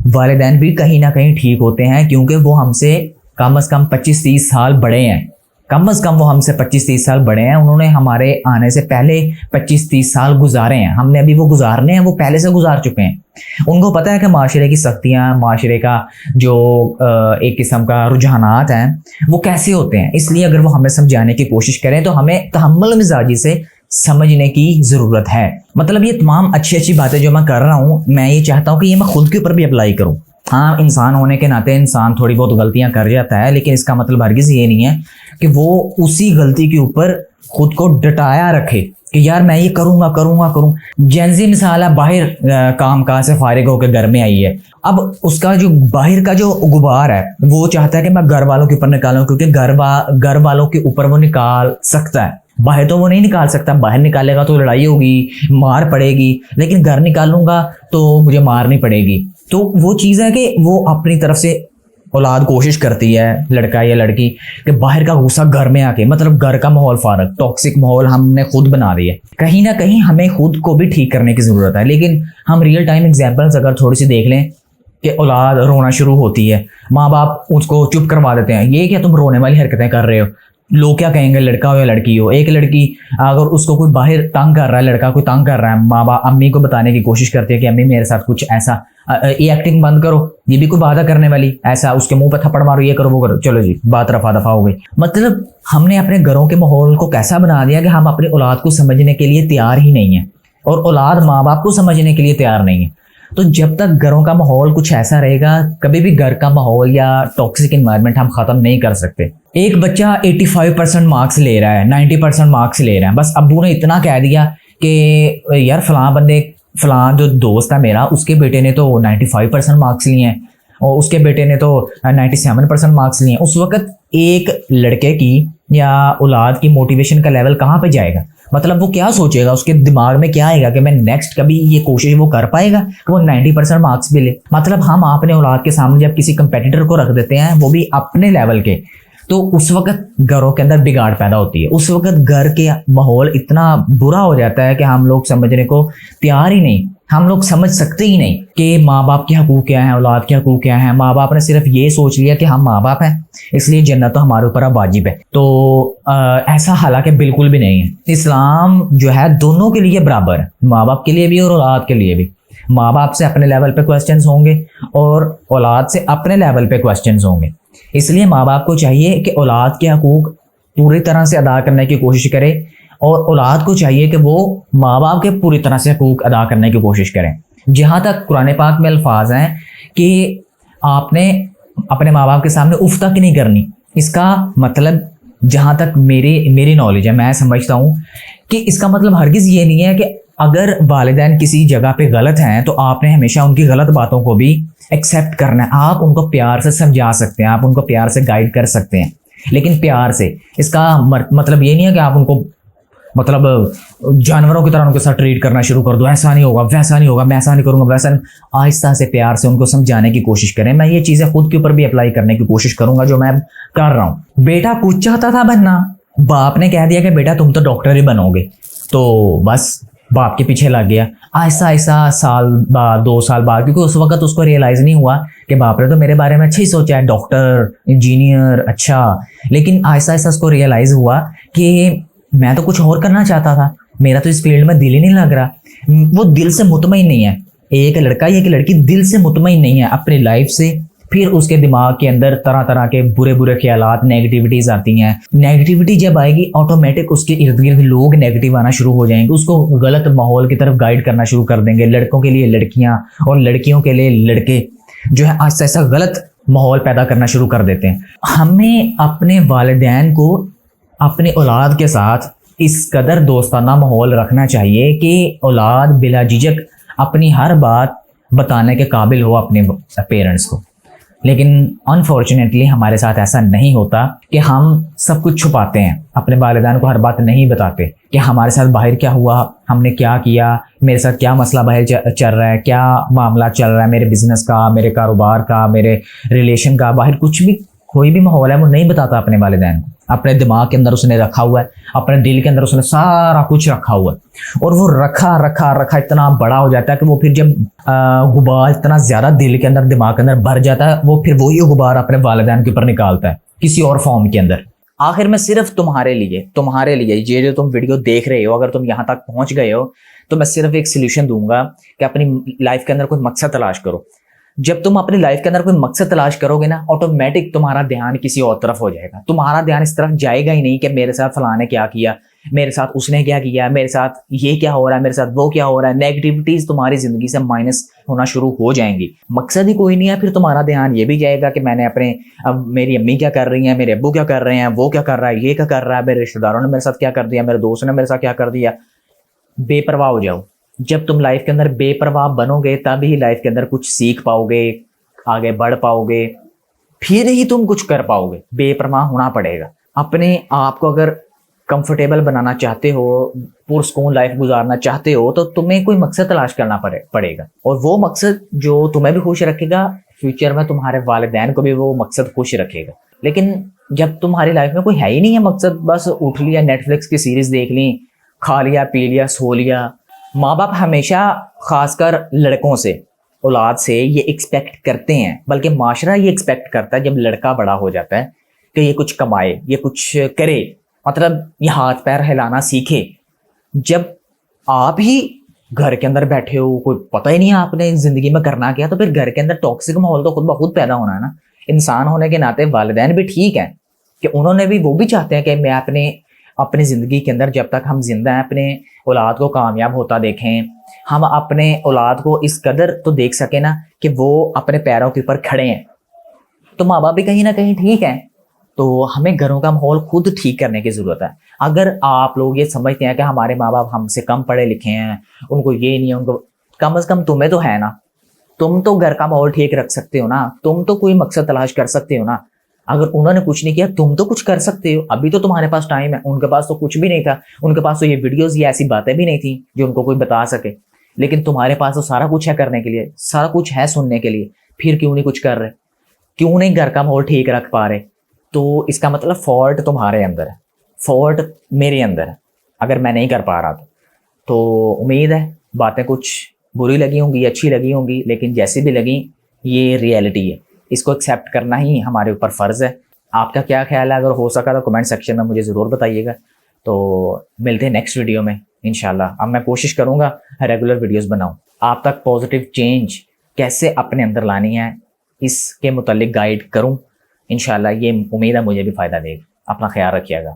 والدین بھی کہیں نہ کہیں ٹھیک ہوتے ہیں کیونکہ وہ ہم سے کم از کم 25-30 سال بڑے ہیں. کم از کم وہ ہم سے 25-30 سال بڑے ہیں. انہوں نے ہمارے آنے سے پہلے 25-30 سال گزارے ہیں. ہم نے ابھی وہ گزارنے ہیں, وہ پہلے سے گزار چکے ہیں. ان کو پتہ ہے کہ معاشرے کی سختیاں, معاشرے کا جو ایک قسم کا رجحانات ہیں وہ کیسے ہوتے ہیں. اس لیے اگر وہ ہمیں سمجھانے کی کوشش کریں تو ہمیں تحمل مزاجی سے سمجھنے کی ضرورت ہے. مطلب یہ تمام اچھی باتیں جو میں کر رہا ہوں, میں یہ چاہتا ہوں کہ یہ میں خود کے اوپر بھی اپلائی کروں. ہاں, انسان ہونے کے ناطے انسان تھوڑی بہت غلطیاں کر جاتا ہے, لیکن اس کا مطلب ہرگز یہ نہیں ہے کہ وہ اسی غلطی کے اوپر خود کو ڈٹایا رکھے کہ یار میں یہ کروں گا. جینزی مثال ہے, باہر کام کاج سے فارغ ہو کے گھر میں آئی ہے. اب اس کا جو باہر کا جو غبار ہے وہ چاہتا ہے کہ میں گھر والوں کے اوپر نکالوں, کیونکہ گھر والوں کے اوپر وہ نکال سکتا ہے. باہر تو وہ نہیں نکال سکتا, باہر نکالے گا تو لڑائی ہوگی, مار پڑے گی, لیکن گھر نکالوں گا تو مجھے مار نہیں پڑے گی. تو وہ چیز ہے کہ وہ اپنی طرف سے اولاد کوشش کرتی ہے, لڑکا یا لڑکی, کہ باہر کا غصہ گھر میں آ کے, مطلب گھر کا ماحول فارغ, ٹاکسک ماحول ہم نے خود بنا دیا. کہیں نہ کہیں ہمیں خود کو بھی ٹھیک کرنے کی ضرورت ہے. لیکن ہم ریئل ٹائم ایگزامپلس اگر تھوڑی سی دیکھ لیں کہ اولاد رونا شروع ہوتی ہے, ماں باپ اس کو چپ کروا دیتے ہیں, یہ کیا تم رونے والی حرکتیں کر رہے ہو, لوگ کیا کہیں گے, لڑکا ہو یا لڑکی ہو. ایک لڑکی اگر اس کو کوئی باہر تنگ کر رہا ہے, لڑکا کوئی تنگ کر رہا ہے, ماں باپ امی کو بتانے کی کوشش کرتی ہے کہ امی میرے ساتھ کچھ ایسا, یہ ایکٹنگ بند کرو, یہ بھی کوئی باتیں کرنے والی, ایسا اس کے منہ پہ تھپڑ مارو, یہ کرو وہ کرو, چلو جی بات رفع دفع ہو گئی. مطلب ہم نے اپنے گھروں کے ماحول کو کیسا بنا دیا کہ ہم اپنی اولاد کو سمجھنے کے لیے تیار ہی نہیں ہیں, اور اولاد ماں باپ کو سمجھنے کے لیے تیار نہیں ہے. تو جب تک گھروں کا ماحول کچھ ایسا رہے گا, کبھی بھی گھر کا ماحول یا ٹاکسک انوائرمنٹ ہم ختم نہیں کر سکتے. ایک بچہ 85% مارکس لے رہا ہے, 90% مارکس لے رہا ہے, بس ابو نے اتنا کہہ دیا کہ یار فلاں جو دوست ہے میرا, اس کے بیٹے نے تو 95% مارکس لیے ہیں اور اس کے بیٹے نے تو 97% مارکس لیے ہیں. اس وقت ایک لڑکے کی یا اولاد کی موٹیویشن کا لیول کہاں پہ جائے گا؟ مطلب وہ کیا سوچے گا, اس کے دماغ میں کیا آئے گا کہ میں نیکسٹ کبھی یہ کوشش وہ کر پائے گا کہ وہ 90% مارکس بھی لے. مطلب ہم اپنے اولاد کے سامنے جب کسی کمپیٹیٹر کو رکھ دیتے ہیں, وہ بھی اپنے لیول کے, تو اس وقت گھروں کے اندر بگاڑ پیدا ہوتی ہے. اس وقت گھر کے ماحول اتنا برا ہو جاتا ہے کہ ہم لوگ سمجھنے کو تیار ہی نہیں, ہم لوگ سمجھ سکتے ہی نہیں کہ ماں باپ کے حقوق کیا ہیں, اولاد کے حقوق کیا ہیں. ماں باپ نے صرف یہ سوچ لیا کہ ہم ماں باپ ہیں اس لیے جنت تو ہمارے اوپر اب واجب ہے. تو ایسا حالانکہ بالکل بھی نہیں ہے. اسلام جو ہے دونوں کے لیے برابر ہے, ماں باپ کے لیے بھی اور اولاد کے لیے بھی. ماں باپ سے اپنے لیول پہ کوسچنز ہوں گے اور اولاد سے اپنے لیول پہ کوسچنز ہوں گے. اس لیے ماں باپ کو چاہیے کہ اولاد کے حقوق پوری طرح سے ادا کرنے کی کوشش کرے, اور اولاد کو چاہیے کہ وہ ماں باپ کے پوری طرح سے حقوق ادا کرنے کی کوشش کریں. جہاں تک قرآن پاک میں الفاظ ہیں کہ آپ نے اپنے ماں باپ کے سامنے اف تک نہیں کرنی, اس کا مطلب جہاں تک میری نالج ہے, میں سمجھتا ہوں کہ اس کا مطلب ہرگز یہ نہیں ہے کہ اگر والدین کسی جگہ پہ غلط ہیں تو آپ نے ہمیشہ ان کی غلط باتوں کو بھی ایکسیپٹ کرنا ہے. آپ ان کو پیار سے سمجھا سکتے ہیں, آپ ان کو پیار سے گائیڈ کر سکتے ہیں, لیکن پیار سے. اس کا مطلب یہ نہیں ہے کہ آپ ان کو مطلب جانوروں کی طرح ان کے ساتھ ٹریٹ کرنا شروع کر دو, ایسا نہیں ہوگا, ویسا نہیں ہوگا, میں ایسا نہیں کروں گا, ویسا نہیں. آہستہ سے پیار سے ان کو سمجھانے کی کوشش کریں. میں یہ چیزیں خود کے اوپر بھی اپلائی کرنے کی کوشش کروں گا جو میں کر رہا ہوں. بیٹا کچھ چاہتا تھا بننا, باپ نے کہہ دیا کہ بیٹا تم تو ڈاکٹر ہی بنو گے, تو بس باپ کے پیچھے لگ گیا. آہستہ آہستہ سال بعد 2 سال بعد, کیونکہ اس وقت اس کو ریئلائز نہیں ہوا کہ باپ نے تو میرے بارے میں اچھا ہی سوچا ہے, ڈاکٹر انجینئر اچھا, لیکن آہستہ آہستہ اس کو ریئلائز ہوا کہ میں تو کچھ اور کرنا چاہتا تھا, میرا تو اس فیلڈ میں دل ہی نہیں لگ رہا. وہ دل سے مطمئن نہیں ہے. ایک لڑکا یا ایک لڑکی دل سے مطمئن نہیں ہے اپنی لائف سے, پھر اس کے دماغ کے اندر طرح طرح کے برے خیالات, نیگیٹیوٹیز آتی ہیں. نیگیٹیوٹی جب آئے گی آٹومیٹک اس کے ارد گرد لوگ نیگیٹیو آنا شروع ہو جائیں گے, اس کو غلط ماحول کی طرف گائیڈ کرنا شروع کر دیں گے. لڑکوں کے لیے لڑکیاں اور لڑکیوں کے لیے لڑکے جو ہے آہستہ آہستہ غلط ماحول پیدا کرنا شروع کر دیتے ہیں. ہمیں اپنے والدین کو اپنے اولاد کے ساتھ اس قدر دوستانہ ماحول رکھنا چاہیے کہ اولاد بلا جھجک اپنی ہر بات بتانے کے قابل ہو اپنے پیرنٹس کو. لیکن انفارچونیٹلی ہمارے ساتھ ایسا نہیں ہوتا کہ ہم سب کچھ چھپاتے ہیں, اپنے والدین کو ہر بات نہیں بتاتے کہ ہمارے ساتھ باہر کیا ہوا, ہم نے کیا کیا, میرے ساتھ کیا مسئلہ باہر چل رہا ہے, کیا معاملہ چل رہا ہے میرے بزنس کا, میرے کاروبار کا, میرے ریلیشن کا. باہر کچھ بھی کوئی بھی ماحول ہے وہ نہیں بتاتا اپنے والدین کو. اپنے دماغ کے اندر اس نے رکھا ہوا ہے, اپنے دل کے اندر اس نے سارا کچھ رکھا ہوا ہے, اور وہ رکھا اتنا بڑا ہو جاتا ہے کہ وہ پھر جب غبار اتنا زیادہ دل کے اندر دماغ کے اندر بھر جاتا ہے, وہ پھر وہی غبار اپنے والدین کے اوپر نکالتا ہے کسی اور فارم کے اندر. آخر میں صرف تمہارے لیے یہ جو تم ویڈیو دیکھ رہے ہو, اگر تم یہاں تک پہنچ گئے ہو تو میں صرف ایک سلیوشن دوں گا کہ اپنی لائف کے اندر کوئی مقصد تلاش کرو. جب تم اپنی لائف کے اندر کوئی مقصد تلاش کرو گے نا, آٹومیٹک تمہارا دھیان کسی اور طرف ہو جائے گا. تمہارا دھیان اس طرف جائے گا ہی نہیں کہ میرے ساتھ فلاں نے کیا کیا, میرے ساتھ اس نے کیا کیا, میرے ساتھ یہ کیا ہو رہا ہے, میرے ساتھ وہ کیا ہو رہا ہے. نیگیٹیوٹیز تمہاری زندگی سے مائنس ہونا شروع ہو جائیں گی. مقصد ہی کوئی نہیں ہے, پھر تمہارا دھیان یہ بھی جائے گا کہ میں نے اپنے میری امی کیا کر رہی ہیں, میرے ابو کیا کر رہے ہیں, وہ کیا کر رہا ہے, یہ کیا کر رہا ہے, میرے رشتہ داروں نے میرے ساتھ کیا کر دیا, میرے دوست نے میرے ساتھ کیا کر دیا. بے پرواہ ہو جاؤ. جب تم لائف کے اندر بے پرواہ بنو گے تب ہی لائف کے اندر کچھ سیکھ پاؤ گے, آگے بڑھ پاؤ گے, پھر ہی تم کچھ کر پاؤ گے. بے پرواہ ہونا پڑے گا. اپنے آپ کو اگر کمفرٹیبل بنانا چاہتے ہو, پرسکون لائف گزارنا چاہتے ہو, تو تمہیں کوئی مقصد تلاش کرنا پڑے گا, اور وہ مقصد جو تمہیں بھی خوش رکھے گا, فیوچر میں تمہارے والدین کو بھی وہ مقصد خوش رکھے گا. لیکن جب تمہاری لائف میں کوئی ہے ہی نہیں ہے مقصد, بس اٹھ لیا, نیٹ فلکس کی سیریز دیکھ لی, کھا لیا, پی لیا, سو لیا. ماں باپ ہمیشہ خاص کر لڑکوں سے, اولاد سے یہ ایکسپیکٹ کرتے ہیں, بلکہ معاشرہ یہ ایکسپیکٹ کرتا ہے جب لڑکا بڑا ہو جاتا ہے کہ یہ کچھ کمائے, یہ کچھ کرے, مطلب یہ ہاتھ پیر ہلانا سیکھے. جب آپ ہی گھر کے اندر بیٹھے ہو, کوئی پتہ ہی نہیں ہے آپ نے زندگی میں کرنا کیا, تو پھر گھر کے اندر ٹاکسک ماحول تو خود بخود پیدا ہونا ہے نا. انسان ہونے کے ناطے والدین بھی ٹھیک ہیں کہ انہوں نے بھی, وہ بھی چاہتے ہیں کہ میں اپنی زندگی کے اندر جب تک ہم زندہ ہیں اپنے اولاد کو کامیاب ہوتا دیکھیں, ہم اپنے اولاد کو اس قدر تو دیکھ سکیں نا کہ وہ اپنے پیروں کے اوپر کھڑے ہیں. تو ماں باپ بھی کہیں نہ کہیں ٹھیک ہیں, تو ہمیں گھروں کا ماحول خود ٹھیک کرنے کی ضرورت ہے. اگر آپ لوگ یہ سمجھتے ہیں کہ ہمارے ماں باپ ہم سے کم پڑھے لکھے ہیں, ان کو یہ نہیں ہے, ان کو کم از کم تمہیں تو ہے نا, تم تو گھر کا ماحول ٹھیک رکھ سکتے ہو نا, تم تو کوئی مقصد تلاش کر سکتے ہو نا. اگر انہوں نے کچھ نہیں کیا, تم تو کچھ کر سکتے ہو. ابھی تو تمہارے پاس ٹائم ہے, ان کے پاس تو کچھ بھی نہیں تھا, ان کے پاس تو یہ ویڈیوز, یہ ایسی باتیں بھی نہیں تھیں جو ان کو کوئی بتا سکے. لیکن تمہارے پاس تو سارا کچھ ہے کرنے کے لیے, سارا کچھ ہے سننے کے لیے, پھر کیوں نہیں کچھ کر رہے, کیوں نہیں گھر کا ماحول ٹھیک رکھ پا رہے. تو اس کا مطلب فالٹ تمہارے اندر ہے, فالٹ میرے اندر ہے اگر میں نہیں کر پا رہا. تو امید ہے باتیں کچھ بری لگی ہوں گی, اچھی لگی ہوں گی, لیکن جیسی بھی لگیں یہ ریئلٹی ہے, اس کو ایکسیپٹ کرنا ہی ہمارے اوپر فرض ہے. آپ کا کیا خیال ہے؟ اگر ہو سکا تو کمنٹ سیکشن میں مجھے ضرور بتائیے گا. تو ملتے ہیں نیکسٹ ویڈیو میں انشاءاللہ. اب میں کوشش کروں گا ریگولر ویڈیوز بناؤں, آپ تک پازیٹیو چینج کیسے اپنے اندر لانی ہے اس کے متعلق گائیڈ کروں. انشاءاللہ یہ امید ہے مجھے بھی فائدہ دے گا. اپنا خیال رکھیے گا.